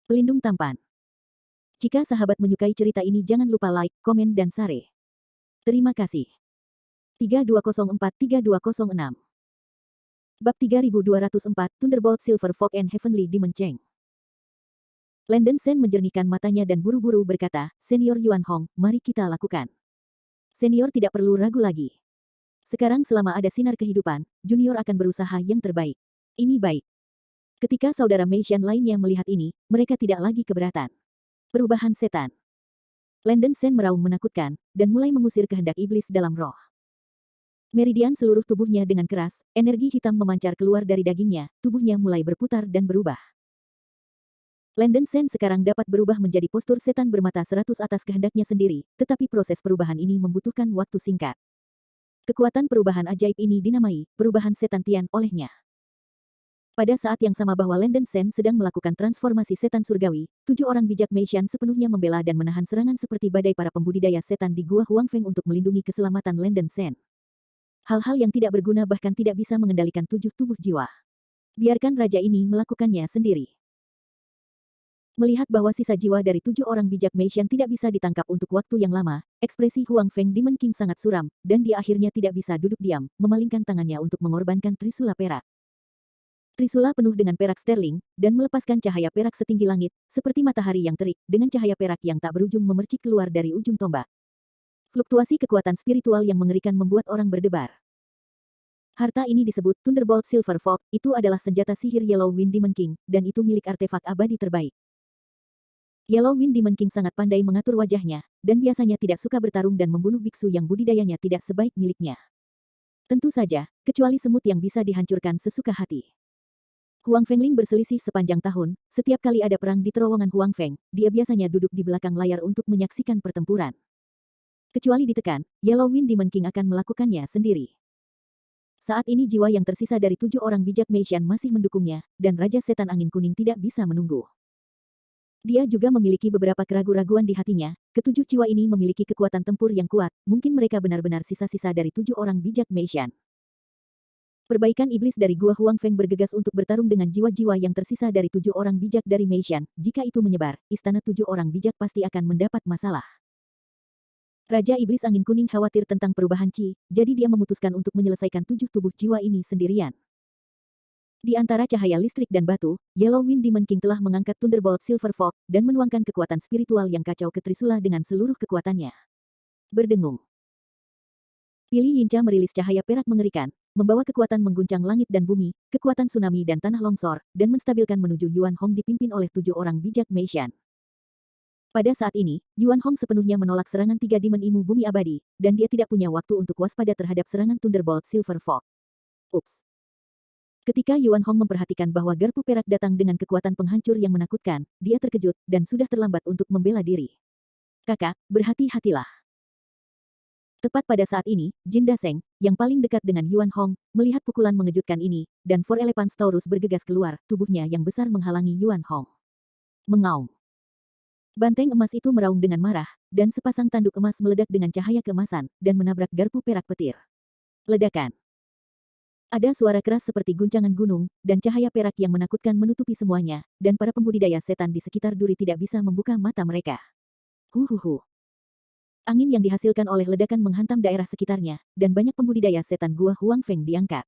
Pelindung tampan. Jika sahabat menyukai cerita ini jangan lupa like, komen dan share. Terima kasih. 3204-3206 Bab 3204 Thunderbolt Silver Folk and Heavenly Demon Cheng. Landon Sen menjernihkan matanya dan buru-buru berkata, Senior Yuan Hong, mari kita lakukan. Senior tidak perlu ragu lagi. Sekarang selama ada sinar kehidupan, Junior akan berusaha yang terbaik. Ini baik. Ketika saudara Meishan lainnya melihat ini, mereka tidak lagi keberatan. Perubahan setan. Landon Sen meraung menakutkan, dan mulai mengusir kehendak iblis dalam roh. Meridian seluruh tubuhnya dengan keras, energi hitam memancar keluar dari dagingnya, tubuhnya mulai berputar dan berubah. Landon Sen sekarang dapat berubah menjadi postur setan bermata 100 atas kehendaknya sendiri, tetapi proses perubahan ini membutuhkan waktu singkat. Kekuatan perubahan ajaib ini dinamai, perubahan setan Tian olehnya. Pada saat yang sama bahwa Landon Sen sedang melakukan transformasi setan surgawi, 7 orang bijak Meishan sepenuhnya membela dan menahan serangan seperti badai para pembudidaya setan di Gua Huangfeng untuk melindungi keselamatan Landon Sen. Hal-hal yang tidak berguna bahkan tidak bisa mengendalikan 7 tubuh jiwa. Biarkan raja ini melakukannya sendiri. Melihat bahwa sisa jiwa dari 7 orang bijak Meishan tidak bisa ditangkap untuk waktu yang lama, ekspresi Huang Feng Demon King sangat suram, dan dia akhirnya tidak bisa duduk diam, memalingkan tangannya untuk mengorbankan trisula perak. Trisula penuh dengan perak sterling, dan melepaskan cahaya perak setinggi langit, seperti matahari yang terik, dengan cahaya perak yang tak berujung memercik keluar dari ujung tombak. Fluktuasi kekuatan spiritual yang mengerikan membuat orang berdebar. Harta ini disebut Thunderbolt Silver Folk, itu adalah senjata sihir Yellow Wind Demon King, dan itu milik artefak abadi terbaik. Yellow Wind Demon King sangat pandai mengatur wajahnya, dan biasanya tidak suka bertarung dan membunuh biksu yang budidayanya tidak sebaik miliknya. Tentu saja, kecuali semut yang bisa dihancurkan sesuka hati. Huang Fengling berselisih sepanjang tahun, setiap kali ada perang di terowongan Huang Feng, dia biasanya duduk di belakang layar untuk menyaksikan pertempuran. Kecuali ditekan, Yellow Wind Demon King akan melakukannya sendiri. Saat ini jiwa yang tersisa dari 7 orang bijak Meishan masih mendukungnya, dan Raja Setan Angin Kuning tidak bisa menunggu. Dia juga memiliki beberapa keraguan-raguan di hatinya, ketujuh jiwa ini memiliki kekuatan tempur yang kuat, mungkin mereka benar-benar sisa-sisa dari 7 orang bijak Meishan. Perbaikan iblis dari Gua Huangfeng bergegas untuk bertarung dengan jiwa-jiwa yang tersisa dari 7 orang bijak dari Meishan. Jika itu menyebar, istana 7 orang bijak pasti akan mendapat masalah. Raja Iblis Angin Kuning khawatir tentang perubahan Qi, jadi dia memutuskan untuk menyelesaikan 7 tubuh jiwa ini sendirian. Di antara cahaya listrik dan batu, Yellow Wind Demon King telah mengangkat Thunderbolt Silver Folk dan menuangkan kekuatan spiritual yang kacau ke Trisula dengan seluruh kekuatannya. Berdengung. Pili Yinca merilis cahaya perak mengerikan, membawa kekuatan mengguncang langit dan bumi, kekuatan tsunami dan tanah longsor, dan menstabilkan menuju Yuan Hong dipimpin oleh 7 orang bijak Meishan. Pada saat ini, Yuan Hong sepenuhnya menolak serangan 3 Demon Imu Bumi Abadi, dan dia tidak punya waktu untuk waspada terhadap serangan Thunderbolt Silver Folk. Ups. Ketika Yuan Hong memperhatikan bahwa garpu perak datang dengan kekuatan penghancur yang menakutkan, dia terkejut, dan sudah terlambat untuk membela diri. Kakak, berhati-hatilah. Tepat pada saat ini, Jin Daseng, yang paling dekat dengan Yuan Hong, melihat pukulan mengejutkan ini, dan Four Elephants Taurus bergegas keluar, tubuhnya yang besar menghalangi Yuan Hong. Mengaum. Banteng emas itu meraung dengan marah, dan sepasang tanduk emas meledak dengan cahaya keemasan, dan menabrak garpu perak petir. Ledakan. Ada suara keras seperti guncangan gunung, dan cahaya perak yang menakutkan menutupi semuanya, dan para pembudidaya setan di sekitar duri tidak bisa membuka mata mereka. Huhuhu. Angin yang dihasilkan oleh ledakan menghantam daerah sekitarnya, dan banyak pembudidaya setan Gua Huangfeng diangkat.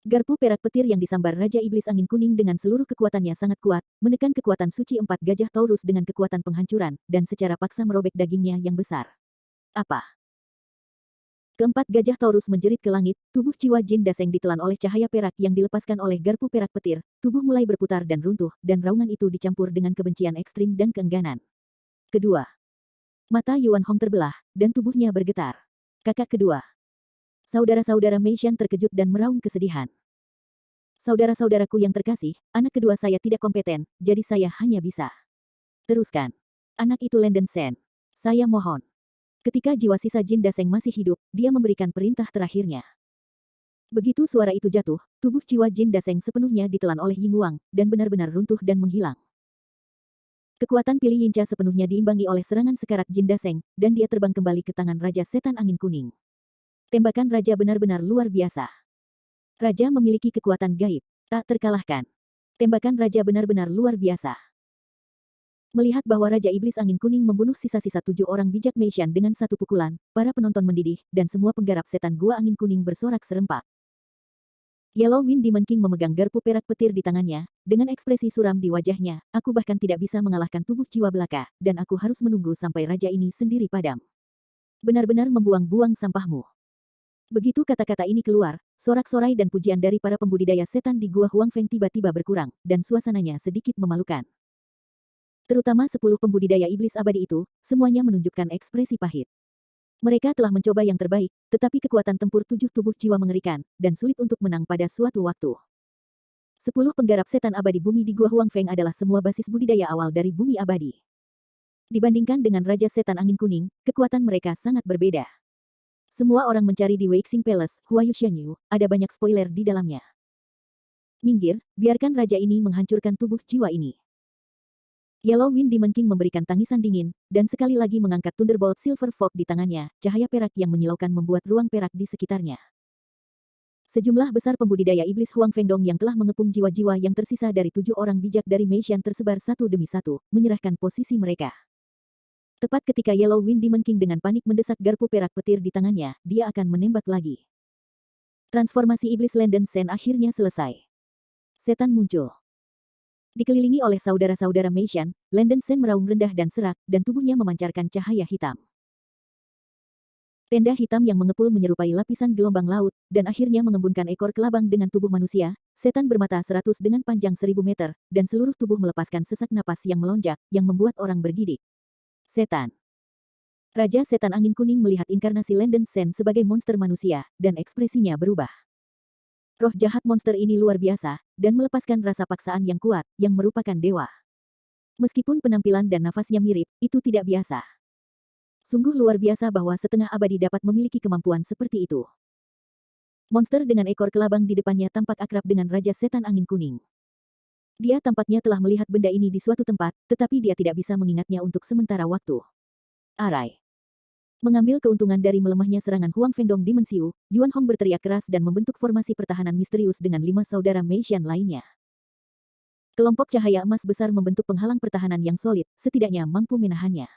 Garpu perak petir yang disambar Raja Iblis Angin Kuning dengan seluruh kekuatannya sangat kuat, menekan kekuatan suci 4 gajah Taurus dengan kekuatan penghancuran, dan secara paksa merobek dagingnya yang besar. Apa? Keempat gajah Taurus menjerit ke langit, tubuh jiwa Jin Daseng ditelan oleh cahaya perak yang dilepaskan oleh garpu perak petir, tubuh mulai berputar dan runtuh, dan raungan itu dicampur dengan kebencian ekstrim dan keengganan. Kedua. Mata Yuan Hong terbelah, dan tubuhnya bergetar. Kakak kedua. Saudara-saudara Meishan terkejut dan meraung kesedihan. Saudara-saudaraku yang terkasih, anak kedua saya tidak kompeten, jadi saya hanya bisa. Teruskan. Anak itu Landon Sen. Saya mohon. Ketika jiwa sisa Jin Daseng masih hidup, dia memberikan perintah terakhirnya. Begitu suara itu jatuh, tubuh jiwa Jin Daseng sepenuhnya ditelan oleh Ying Wang, dan benar-benar runtuh dan menghilang. Kekuatan Pili Yinca sepenuhnya diimbangi oleh serangan sekarat Jin Daseng, dan dia terbang kembali ke tangan Raja Setan Angin Kuning. Tembakan Raja benar-benar luar biasa. Raja memiliki kekuatan gaib, tak terkalahkan. Tembakan Raja benar-benar luar biasa. Melihat bahwa Raja Iblis Angin Kuning membunuh sisa-sisa 7 orang bijak Meishan dengan satu pukulan, para penonton mendidih, dan semua penggarap setan Gua Angin Kuning bersorak serempak. Yellow Wind Demon King memegang garpu perak petir di tangannya, dengan ekspresi suram di wajahnya, aku bahkan tidak bisa mengalahkan tubuh jiwa belaka, dan aku harus menunggu sampai raja ini sendiri padam. Benar-benar membuang-buang sampahmu. Begitu kata-kata ini keluar, sorak-sorai dan pujian dari para pembudidaya setan di Gua Huangfeng tiba-tiba berkurang, dan suasananya sedikit memalukan. Terutama 10 pembudidaya iblis abadi itu, semuanya menunjukkan ekspresi pahit. Mereka telah mencoba yang terbaik, tetapi kekuatan tempur 7 tubuh jiwa mengerikan, dan sulit untuk menang pada suatu waktu. 10 penggarap setan abadi bumi di Gua Huangfeng adalah semua basis budidaya awal dari bumi abadi. Dibandingkan dengan Raja Setan Angin Kuning, kekuatan mereka sangat berbeda. Semua orang mencari di Weixing Palace, Huayu Xianyu, ada banyak spoiler di dalamnya. Minggir, biarkan raja ini menghancurkan tubuh jiwa ini. Yellow Wind Demon King memberikan tangisan dingin, dan sekali lagi mengangkat Thunderbolt Silver Fog di tangannya, cahaya perak yang menyilaukan membuat ruang perak di sekitarnya. Sejumlah besar pembudidaya iblis Huang Fengdong yang telah mengepung jiwa-jiwa yang tersisa dari 7 orang bijak dari Meishan tersebar satu demi satu, menyerahkan posisi mereka. Tepat ketika Yellow Wind Demon King dengan panik mendesak garpu perak petir di tangannya, dia akan menembak lagi. Transformasi iblis Landen Sen akhirnya selesai. Setan muncul. Dikelilingi oleh saudara-saudara Meishan, Landen Sen meraung rendah dan serak, dan tubuhnya memancarkan cahaya hitam. Tenda hitam yang mengepul menyerupai lapisan gelombang laut, dan akhirnya mengembunkan ekor kelabang dengan tubuh manusia, setan bermata 100 dengan panjang 1000 meter, dan seluruh tubuh melepaskan sesak napas yang melonjak, yang membuat orang bergidik. Setan. Raja Setan Angin Kuning melihat inkarnasi Landen Sen sebagai monster manusia, dan ekspresinya berubah. Roh jahat monster ini luar biasa, dan melepaskan rasa paksaan yang kuat, yang merupakan dewa. Meskipun penampilan dan nafasnya mirip, itu tidak biasa. Sungguh luar biasa bahwa setengah abadi dapat memiliki kemampuan seperti itu. Monster dengan ekor kelabang di depannya tampak akrab dengan Raja Setan Angin Kuning. Dia tampaknya telah melihat benda ini di suatu tempat, tetapi dia tidak bisa mengingatnya untuk sementara waktu. Arai. Mengambil keuntungan dari melemahnya serangan Huang Fengdong di Mensiu, Yuan Hong berteriak keras dan membentuk formasi pertahanan misterius dengan 5 saudara Meishan lainnya. Kelompok cahaya emas besar membentuk penghalang pertahanan yang solid, setidaknya mampu menahannya.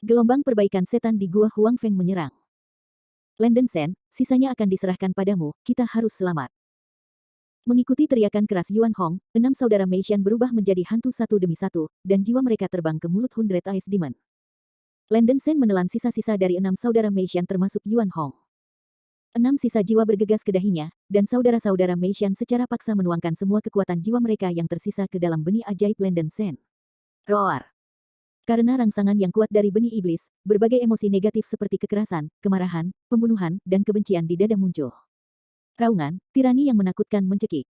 Gelombang perbaikan setan di Gua Huangfeng menyerang. Landen Sen, sisanya akan diserahkan padamu, kita harus selamat. Mengikuti teriakan keras Yuan Hong, 6 saudara Meishan berubah menjadi hantu satu demi satu, dan jiwa mereka terbang ke mulut Hundred Eyes Demon. Landen Sen menelan sisa-sisa dari 6 saudara Meishan termasuk Yuan Hong. 6 sisa jiwa bergegas ke dahinya, dan saudara-saudara Meishan secara paksa menuangkan semua kekuatan jiwa mereka yang tersisa ke dalam benih ajaib Landen Sen. Roar. Karena rangsangan yang kuat dari benih iblis, berbagai emosi negatif seperti kekerasan, kemarahan, pembunuhan, dan kebencian di dada muncul. Raungan, tirani yang menakutkan mencekik.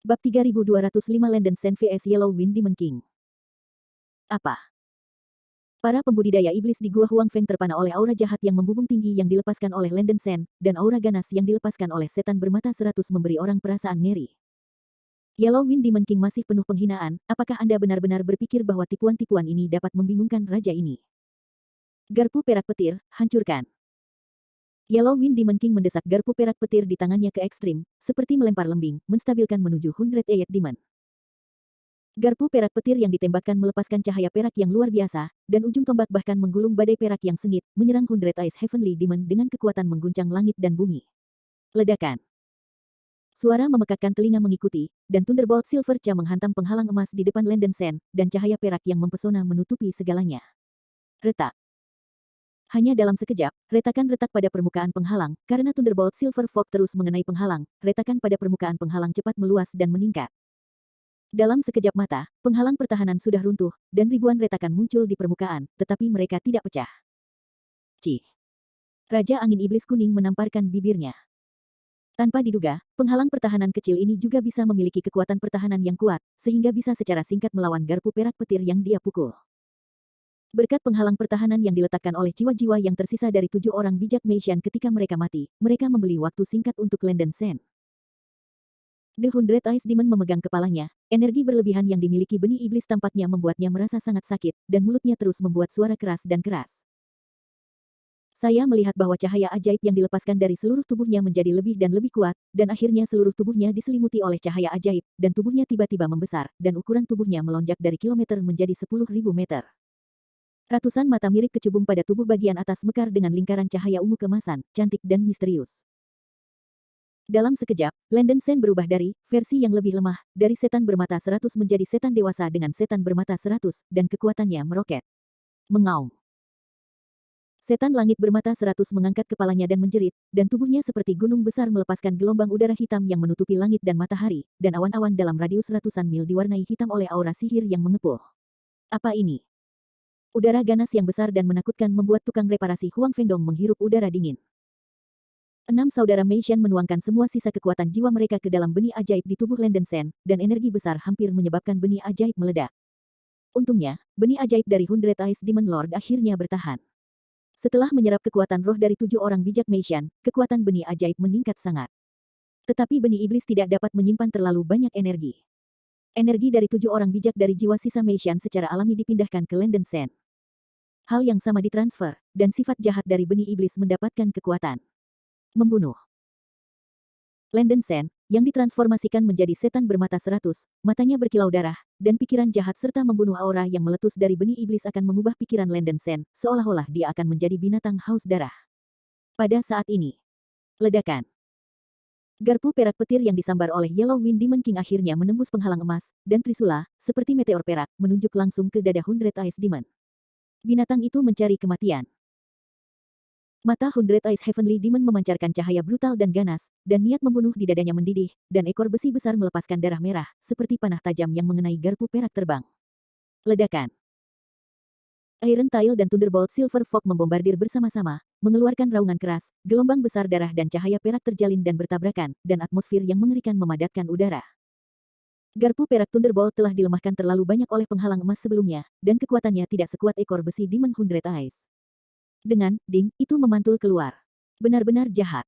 Bab 3205 Landen Sen vs Yellow Wind Demon King. Apa? Para pembudidaya iblis di Gua Huangfeng terpana oleh aura jahat yang membubung tinggi yang dilepaskan oleh Landen Sen, dan aura ganas yang dilepaskan oleh setan bermata 100 memberi orang perasaan ngeri. Yellow Wind Demon King masih penuh penghinaan, apakah Anda benar-benar berpikir bahwa tipuan-tipuan ini dapat membingungkan raja ini? Garpu perak petir, hancurkan. Yellow Wind Demon King mendesak garpu perak petir di tangannya ke ekstrim, seperti melempar lembing, menstabilkan menuju Hundred Eyed Demon. Garpu perak petir yang ditembakkan melepaskan cahaya perak yang luar biasa, dan ujung tombak bahkan menggulung badai perak yang sengit, menyerang Hundred Eyes Heavenly Demon dengan kekuatan mengguncang langit dan bumi. Ledakan. Suara memekakkan telinga mengikuti, dan Thunderbolt Silver Cha menghantam penghalang emas di depan Landen Sen, dan cahaya perak yang mempesona menutupi segalanya. Retak. Hanya dalam sekejap, retakan retak pada permukaan penghalang, karena Thunderbolt Silver Fog terus mengenai penghalang, retakan pada permukaan penghalang cepat meluas dan meningkat. Dalam sekejap mata, penghalang pertahanan sudah runtuh, dan ribuan retakan muncul di permukaan, tetapi mereka tidak pecah. Cih. Raja Angin Iblis Kuning menamparkan bibirnya. Tanpa diduga, penghalang pertahanan kecil ini juga bisa memiliki kekuatan pertahanan yang kuat, sehingga bisa secara singkat melawan garpu perak petir yang dia pukul. Berkat penghalang pertahanan yang diletakkan oleh jiwa-jiwa yang tersisa dari 7 orang bijak Meishan ketika mereka mati, mereka membeli waktu singkat untuk Landen Sen. The Hundred Eyes Demon memegang kepalanya, energi berlebihan yang dimiliki benih iblis tampaknya membuatnya merasa sangat sakit, dan mulutnya terus membuat suara keras dan keras. Saya melihat bahwa cahaya ajaib yang dilepaskan dari seluruh tubuhnya menjadi lebih dan lebih kuat, dan akhirnya seluruh tubuhnya diselimuti oleh cahaya ajaib, dan tubuhnya tiba-tiba membesar, dan ukuran tubuhnya melonjak dari kilometer menjadi 10.000 meter. Ratusan mata mirip kecubung pada tubuh bagian atas mekar dengan lingkaran cahaya ungu kemasan, cantik dan misterius. Dalam sekejap, Landon Sen berubah dari versi yang lebih lemah, dari setan bermata 100 menjadi setan dewasa dengan setan bermata 100, dan kekuatannya meroket. Mengaum. Setan langit bermata 100 mengangkat kepalanya dan menjerit, dan tubuhnya seperti gunung besar melepaskan gelombang udara hitam yang menutupi langit dan matahari, dan awan-awan dalam radius ratusan mil diwarnai hitam oleh aura sihir yang mengepul. Apa ini? Udara ganas yang besar dan menakutkan membuat tukang reparasi Huang Fengdong menghirup udara dingin. 6 saudara Mei Shan menuangkan semua sisa kekuatan jiwa mereka ke dalam benih ajaib di tubuh Landon Sen, dan energi besar hampir menyebabkan benih ajaib meledak. Untungnya, benih ajaib dari Hundred Eyes Demon Lord akhirnya bertahan. Setelah menyerap kekuatan roh dari 7 orang bijak Mei Shan, kekuatan benih ajaib meningkat sangat. Tetapi benih iblis tidak dapat menyimpan terlalu banyak energi. Energi dari 7 orang bijak dari jiwa sisa Mei Shan secara alami dipindahkan ke Landon Sen. Hal yang sama ditransfer, dan sifat jahat dari benih iblis mendapatkan kekuatan. Membunuh. Landon Sen, yang ditransformasikan menjadi setan bermata 100, matanya berkilau darah, dan pikiran jahat serta membunuh aura yang meletus dari benih iblis akan mengubah pikiran Landon Sen, seolah-olah dia akan menjadi binatang haus darah. Pada saat ini, ledakan. Garpu perak petir yang disambar oleh Yellow Wind Demon King akhirnya menembus penghalang emas, dan Trisula, seperti meteor perak, menunjuk langsung ke dada Hundred Eyes Demon. Binatang itu mencari kematian. Mata Hundred Eyes Heavenly Demon memancarkan cahaya brutal dan ganas, dan niat membunuh di dadanya mendidih, dan ekor besi besar melepaskan darah merah, seperti panah tajam yang mengenai garpu perak terbang. Ledakan. Iron Tail dan Thunderbolt Silver Fog membombardir bersama-sama, mengeluarkan raungan keras, gelombang besar darah dan cahaya perak terjalin dan bertabrakan, dan atmosfer yang mengerikan memadatkan udara. Garpu perak Thunderbolt telah dilemahkan terlalu banyak oleh penghalang emas sebelumnya, dan kekuatannya tidak sekuat ekor besi Demon Hundred Eyes. Dengan ding, itu memantul keluar. Benar-benar jahat.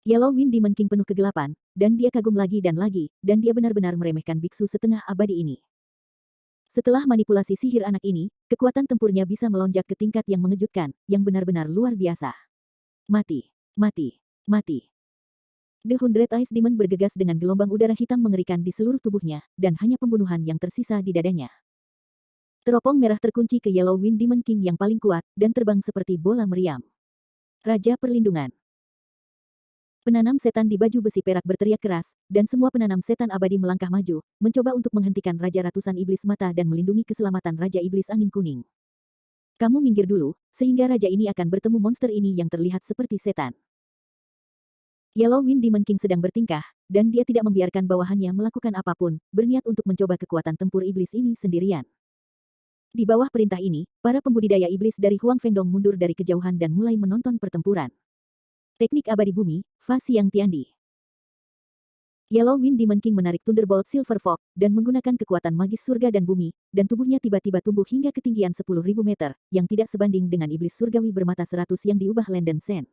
Yellow Wind Demon King penuh kegelapan, dan dia kagum lagi, dan dia benar-benar meremehkan biksu setengah abadi ini. Setelah manipulasi sihir anak ini, kekuatan tempurnya bisa melonjak ke tingkat yang mengejutkan, yang benar-benar luar biasa. Mati, mati, mati. The Hundred Eyes Demon bergegas dengan gelombang udara hitam mengerikan di seluruh tubuhnya, dan hanya pembunuhan yang tersisa di dadanya. Teropong merah terkunci ke Yellow Wind Demon King yang paling kuat, dan terbang seperti bola meriam. Raja Perlindungan. Penanam setan di baju besi perak berteriak keras, dan semua penanam setan abadi melangkah maju, mencoba untuk menghentikan Raja Ratusan Iblis Mata dan melindungi keselamatan Raja Iblis Angin Kuning. Kamu minggir dulu, sehingga raja ini akan bertemu monster ini yang terlihat seperti setan. Yellow Wind Demon King sedang bertingkah, dan dia tidak membiarkan bawahannya melakukan apapun, berniat untuk mencoba kekuatan tempur iblis ini sendirian. Di bawah perintah ini, para pembudidaya iblis dari Huang Fengdong mundur dari kejauhan dan mulai menonton pertempuran. Teknik abadi bumi, Fa Xiang Tiandi. Yellow Wind Demon King menarik Thunderbolt Silver Fog, dan menggunakan kekuatan magis surga dan bumi, dan tubuhnya tiba-tiba tumbuh hingga ketinggian 10.000 meter, yang tidak sebanding dengan iblis surgawi bermata 100 yang diubah Landon Sen.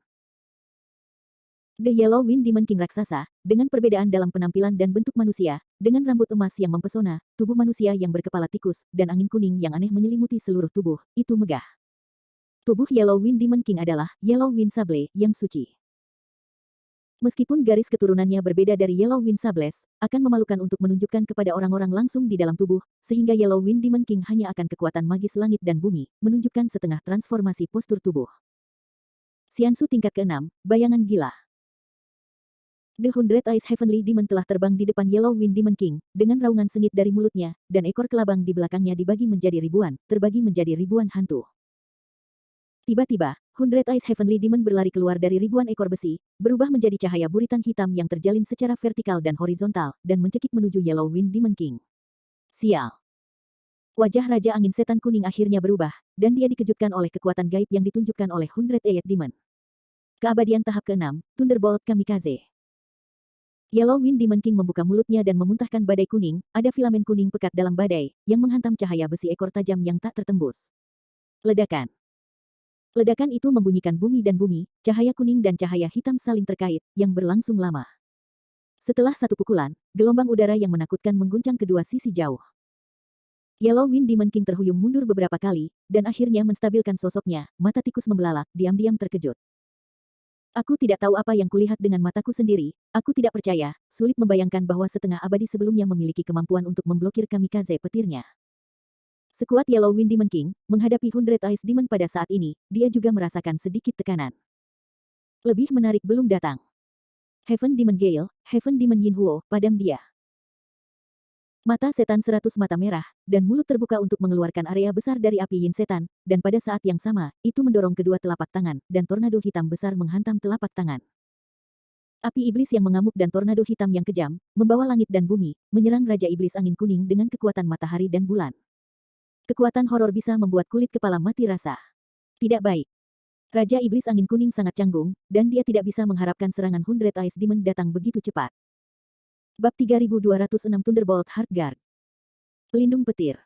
The Yellow Wind Demon King raksasa, dengan perbedaan dalam penampilan dan bentuk manusia, dengan rambut emas yang mempesona, tubuh manusia yang berkepala tikus, dan angin kuning yang aneh menyelimuti seluruh tubuh, itu megah. Tubuh Yellow Wind Demon King adalah Yellow Wind Sable yang suci. Meskipun garis keturunannya berbeda dari Yellow Wind Sables, akan memalukan untuk menunjukkan kepada orang-orang langsung di dalam tubuh, sehingga Yellow Wind Demon King hanya akan kekuatan magis langit dan bumi, menunjukkan setengah transformasi postur tubuh. Xiansu tingkat ke-6, bayangan gila. The Hundred Eyes Heavenly Demon telah terbang di depan Yellow Wind Demon King, dengan raungan sengit dari mulutnya, dan ekor kelabang di belakangnya dibagi menjadi ribuan, terbagi menjadi ribuan hantu. Tiba-tiba, Hundred Eyes Heavenly Demon berlari keluar dari ribuan ekor besi, berubah menjadi cahaya buritan hitam yang terjalin secara vertikal dan horizontal, dan mencekik menuju Yellow Wind Demon King. Sial. Wajah Raja Angin Setan Kuning akhirnya berubah, dan dia dikejutkan oleh kekuatan gaib yang ditunjukkan oleh Hundred Eyed Demon. Keabadian tahap ke-6, Thunderbolt Kamikaze. Yellow Wind Demon King membuka mulutnya dan memuntahkan badai kuning, ada filamen kuning pekat dalam badai, yang menghantam cahaya besi ekor tajam yang tak tertembus. Ledakan. Ledakan itu membunyikan bumi dan bumi, cahaya kuning dan cahaya hitam saling terkait, yang berlangsung lama. Setelah satu pukulan, gelombang udara yang menakutkan mengguncang kedua sisi jauh. Yellow Wind Demon King terhuyung mundur beberapa kali, dan akhirnya menstabilkan sosoknya, mata tikus membelalak, diam-diam terkejut. Aku tidak tahu apa yang kulihat dengan mataku sendiri, aku tidak percaya, sulit membayangkan bahwa setengah abadi sebelumnya memiliki kemampuan untuk memblokir kamikaze petirnya. Sekuat Yellow Wind Demon King, menghadapi Hundred Ice Demon pada saat ini, dia juga merasakan sedikit tekanan. Lebih menarik belum datang. Heaven Demon Gale, Heaven Demon Yinhuo, padam dia. Mata setan 100 mata merah, dan mulut terbuka untuk mengeluarkan area besar dari api yin setan, dan pada saat yang sama, itu mendorong kedua telapak tangan, dan tornado hitam besar menghantam telapak tangan. Api iblis yang mengamuk dan tornado hitam yang kejam, membawa langit dan bumi, menyerang Raja Iblis Angin Kuning dengan kekuatan matahari dan bulan. Kekuatan horor bisa membuat kulit kepala mati rasa. Tidak baik. Raja Iblis Angin Kuning sangat canggung, dan dia tidak bisa mengharapkan serangan Hundred Ice Demon datang begitu cepat. Bab 3206 Thunderbolt Heartguard. Pelindung petir.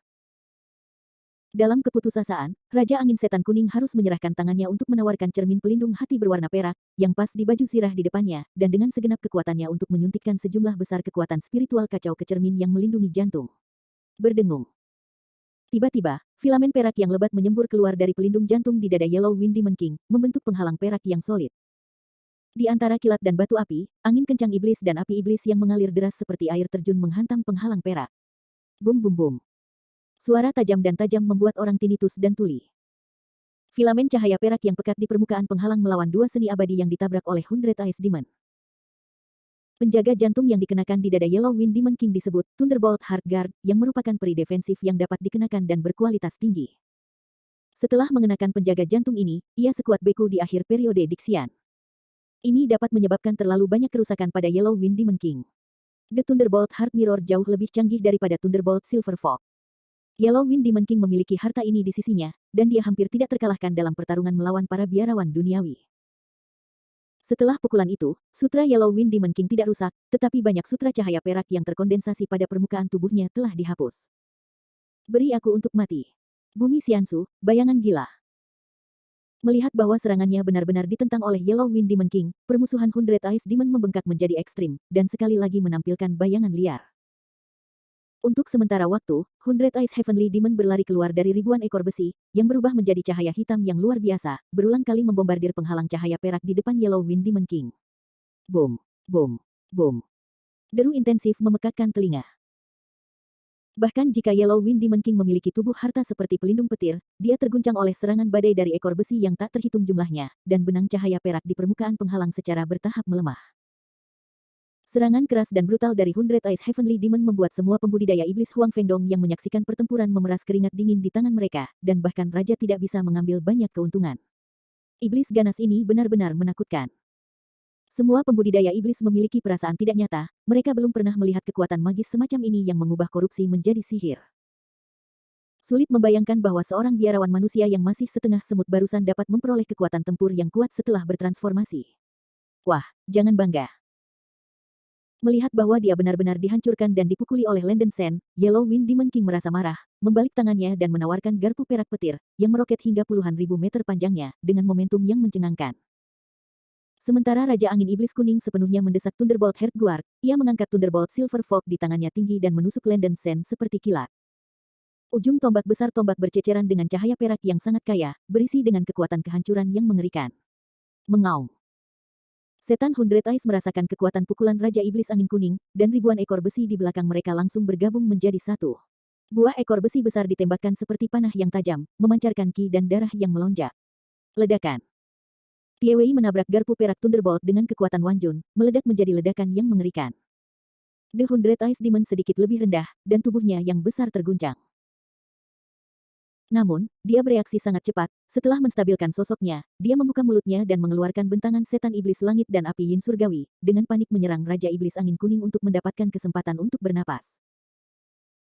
Dalam keputusasaan, Raja Angin Setan Kuning harus menyerahkan tangannya untuk menawarkan cermin pelindung hati berwarna perak, yang pas di baju sirah di depannya, dan dengan segenap kekuatannya untuk menyuntikkan sejumlah besar kekuatan spiritual kacau ke cermin yang melindungi jantung. Berdengung. Tiba-tiba, filamen perak yang lebat menyembur keluar dari pelindung jantung di dada Yellow Wind Demon King, membentuk penghalang perak yang solid. Di antara kilat dan batu api, angin kencang iblis dan api iblis yang mengalir deras seperti air terjun menghantam penghalang perak. Bum bum bum. Suara tajam dan tajam membuat orang tinnitus dan tuli. Filamen cahaya perak yang pekat di permukaan penghalang melawan dua seni abadi yang ditabrak oleh Hundred Ice Demon. Penjaga jantung yang dikenakan di dada Yellow Wind Demon King disebut Thunderbolt Heartguard, yang merupakan peri defensif yang dapat dikenakan dan berkualitas tinggi. Setelah mengenakan penjaga jantung ini, ia sekuat beku di akhir periode Dixian. Ini dapat menyebabkan terlalu banyak kerusakan pada Yellow Wind Demon King. The Thunderbolt Heart Mirror jauh lebih canggih daripada Thunderbolt Silver Fox. Yellow Wind Demon King memiliki harta ini di sisinya, dan dia hampir tidak terkalahkan dalam pertarungan melawan para biarawan duniawi. Setelah pukulan itu, sutra Yellow Wind Demon King tidak rusak, tetapi banyak sutra cahaya perak yang terkondensasi pada permukaan tubuhnya telah dihapus. Beri aku untuk mati. Bumi Xiansu, bayangan gila. Melihat bahwa serangannya benar-benar ditentang oleh Yellow Wind Demon King, permusuhan Hundred Ice Demon membengkak menjadi ekstrim, dan sekali lagi menampilkan bayangan liar. Untuk sementara waktu, Hundred Ice Heavenly Demon berlari keluar dari ribuan ekor besi, yang berubah menjadi cahaya hitam yang luar biasa, berulang kali membombardir penghalang cahaya perak di depan Yellow Wind Demon King. Boom, boom, boom. Deru intensif memekakkan telinga. Bahkan jika Yellow Wind Demon King memiliki tubuh harta seperti pelindung petir, dia terguncang oleh serangan badai dari ekor besi yang tak terhitung jumlahnya, dan benang cahaya perak di permukaan penghalang secara bertahap melemah. Serangan keras dan brutal dari Hundred Ice Heavenly Demon membuat semua pembudidaya iblis Huang Fengdong yang menyaksikan pertempuran memeras keringat dingin di tangan mereka, dan bahkan raja tidak bisa mengambil banyak keuntungan. Iblis ganas ini benar-benar menakutkan. Semua pembudidaya iblis memiliki perasaan tidak nyata, mereka belum pernah melihat kekuatan magis semacam ini yang mengubah korupsi menjadi sihir. Sulit membayangkan bahwa seorang biarawan manusia yang masih setengah semut barusan dapat memperoleh kekuatan tempur yang kuat setelah bertransformasi. Wah, jangan bangga. Melihat bahwa dia benar-benar dihancurkan dan dipukuli oleh Landen Sen, Yellow Wind Demon King merasa marah, membalik tangannya dan menawarkan garpu perak petir, yang meroket hingga puluhan ribu meter panjangnya, dengan momentum yang mencengangkan. Sementara Raja Angin Iblis Kuning sepenuhnya mendesak Thunderbolt Heartguard, ia mengangkat Thunderbolt Silver Fox di tangannya tinggi dan menusuk Landen Sen seperti kilat. Ujung tombak besar tombak berceceran dengan cahaya perak yang sangat kaya, berisi dengan kekuatan kehancuran yang mengerikan. Mengaum. Setan Hundred Ice merasakan kekuatan pukulan Raja Iblis Angin Kuning, dan ribuan ekor besi di belakang mereka langsung bergabung menjadi satu. Buah ekor besi besar ditembakkan seperti panah yang tajam, memancarkan ki dan darah yang melonjak. Ledakan. Pie Wei menabrak garpu perak Thunderbolt dengan kekuatan Wanjun, meledak menjadi ledakan yang mengerikan. The Hundred Ice Demon sedikit lebih rendah, dan tubuhnya yang besar terguncang. Namun, dia bereaksi sangat cepat, setelah menstabilkan sosoknya, dia membuka mulutnya dan mengeluarkan bentangan setan iblis langit dan api yin surgawi, dengan panik menyerang Raja Iblis Angin Kuning untuk mendapatkan kesempatan untuk bernapas.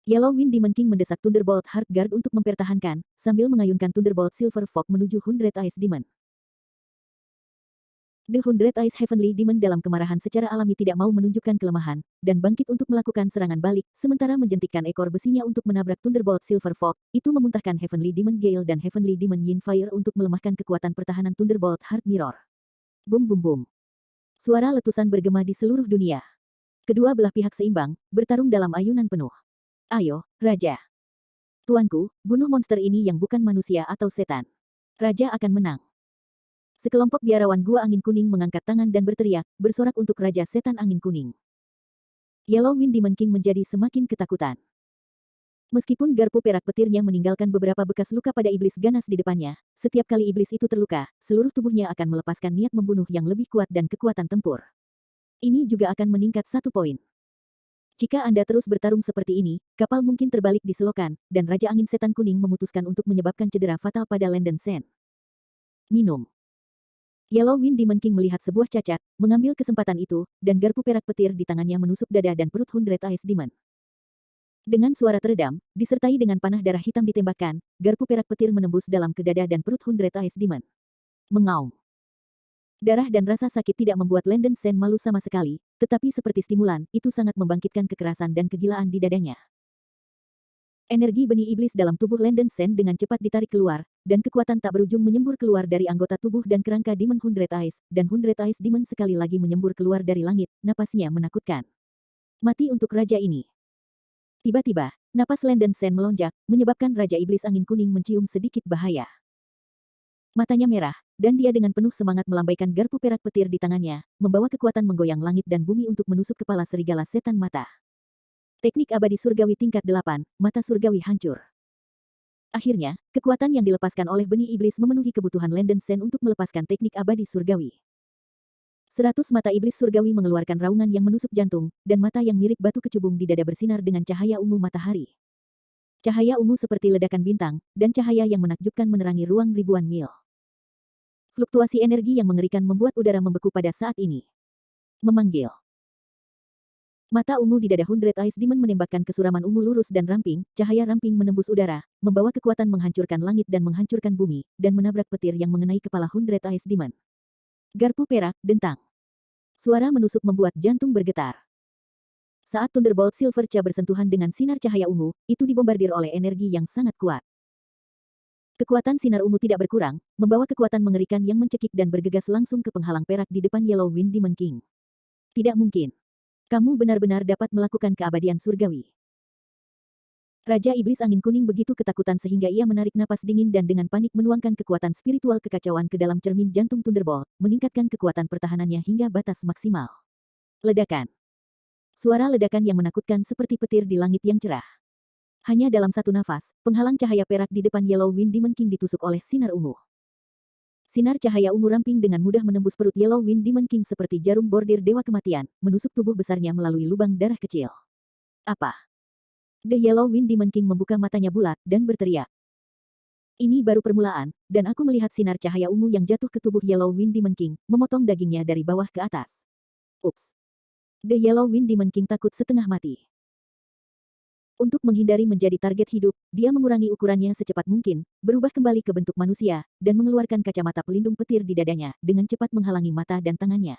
Yellow Wind Demon King mendesak Thunderbolt Heartguard untuk mempertahankan, sambil mengayunkan Thunderbolt Silver Fox menuju Hundred Ice Demon. The Hundred Ice Heavenly Demon dalam kemarahan secara alami tidak mau menunjukkan kelemahan, dan bangkit untuk melakukan serangan balik, sementara menjentikkan ekor besinya untuk menabrak Thunderbolt Silver Fox, itu memuntahkan Heavenly Demon Gale dan Heavenly Demon Yin Fire untuk melemahkan kekuatan pertahanan Thunderbolt Heart Mirror. Bum bum bum. Suara letusan bergema di seluruh dunia. Kedua belah pihak seimbang, bertarung dalam ayunan penuh. Ayo, Raja. Tuanku, bunuh monster ini yang bukan manusia atau setan. Raja akan menang. Sekelompok biarawan Gua Angin Kuning mengangkat tangan dan berteriak, bersorak untuk Raja Setan Angin Kuning. Yellow Wind Demon King menjadi semakin ketakutan. Meskipun garpu perak petirnya meninggalkan beberapa bekas luka pada iblis ganas di depannya, setiap kali iblis itu terluka, seluruh tubuhnya akan melepaskan niat membunuh yang lebih kuat dan kekuatan tempur. Ini juga akan meningkat 1 poin. Jika Anda terus bertarung seperti ini, kapal mungkin terbalik di selokan, dan Raja Angin Setan Kuning memutuskan untuk menyebabkan cedera fatal pada Landen Sen. Minum. Yellow Wind Demon King melihat sebuah cacat, mengambil kesempatan itu, dan garpu perak petir di tangannya menusuk dada dan perut Hundred Ice Demon. Dengan suara teredam, disertai dengan panah darah hitam ditembakkan, garpu perak petir menembus dalam ke dada dan perut Hundred Ice Demon. Mengaum. Darah dan rasa sakit tidak membuat Landen Sen malu sama sekali, tetapi seperti stimulan, itu sangat membangkitkan kekerasan dan kegilaan di dadanya. Energi benih iblis dalam tubuh Landen Sen dengan cepat ditarik keluar, dan kekuatan tak berujung menyembur keluar dari anggota tubuh dan kerangka Demon Hundred Eyes, dan Hundred Eyes Demon sekali lagi menyembur keluar dari langit, napasnya menakutkan. Mati untuk raja ini. Tiba-tiba, napas Landen Sen melonjak, menyebabkan Raja Iblis Angin Kuning mencium sedikit bahaya. Matanya merah, dan dia dengan penuh semangat melambaikan garpu perak petir di tangannya, membawa kekuatan menggoyang langit dan bumi untuk menusuk kepala serigala setan mata. Teknik abadi surgawi tingkat 8, mata surgawi hancur. Akhirnya, kekuatan yang dilepaskan oleh benih iblis memenuhi kebutuhan Landen Sen untuk melepaskan teknik abadi surgawi. 100 mata iblis surgawi mengeluarkan raungan yang menusuk jantung, dan mata yang mirip batu kecubung di dada bersinar dengan cahaya ungu matahari. Cahaya ungu seperti ledakan bintang, dan cahaya yang menakjubkan menerangi ruang ribuan mil. Fluktuasi energi yang mengerikan membuat udara membeku pada saat ini. Memanggil. Mata ungu di dada Hundred Eyes Demon menembakkan kesuraman ungu lurus dan ramping, cahaya ramping menembus udara, membawa kekuatan menghancurkan langit dan menghancurkan bumi, dan menabrak petir yang mengenai kepala Hundred Eyes Demon. Garpu perak, dentang. Suara menusuk membuat jantung bergetar. Saat Thunderbolt Silver Cha bersentuhan dengan sinar cahaya ungu, itu dibombardir oleh energi yang sangat kuat. Kekuatan sinar ungu tidak berkurang, membawa kekuatan mengerikan yang mencekik dan bergegas langsung ke penghalang perak di depan Yellow Wind Demon King. Tidak mungkin. Kamu benar-benar dapat melakukan keabadian surgawi. Raja Iblis Angin Kuning begitu ketakutan sehingga ia menarik napas dingin dan dengan panik menuangkan kekuatan spiritual kekacauan ke dalam cermin jantung Thunderbolt, meningkatkan kekuatan pertahanannya hingga batas maksimal. Ledakan. Suara ledakan yang menakutkan seperti petir di langit yang cerah. Hanya dalam satu nafas, penghalang cahaya perak di depan Yellow Wind Demon King ditusuk oleh sinar ungu. Sinar cahaya ungu ramping dengan mudah menembus perut Yellow Wind Demon King seperti jarum bordir dewa kematian, menusuk tubuh besarnya melalui lubang darah kecil. Apa? The Yellow Wind Demon King membuka matanya bulat dan berteriak. Ini baru permulaan, dan aku melihat sinar cahaya ungu yang jatuh ke tubuh Yellow Wind Demon King, memotong dagingnya dari bawah ke atas. Ups. The Yellow Wind Demon King takut setengah mati. Untuk menghindari menjadi target hidup, dia mengurangi ukurannya secepat mungkin, berubah kembali ke bentuk manusia, dan mengeluarkan kacamata pelindung petir di dadanya, dengan cepat menghalangi mata dan tangannya.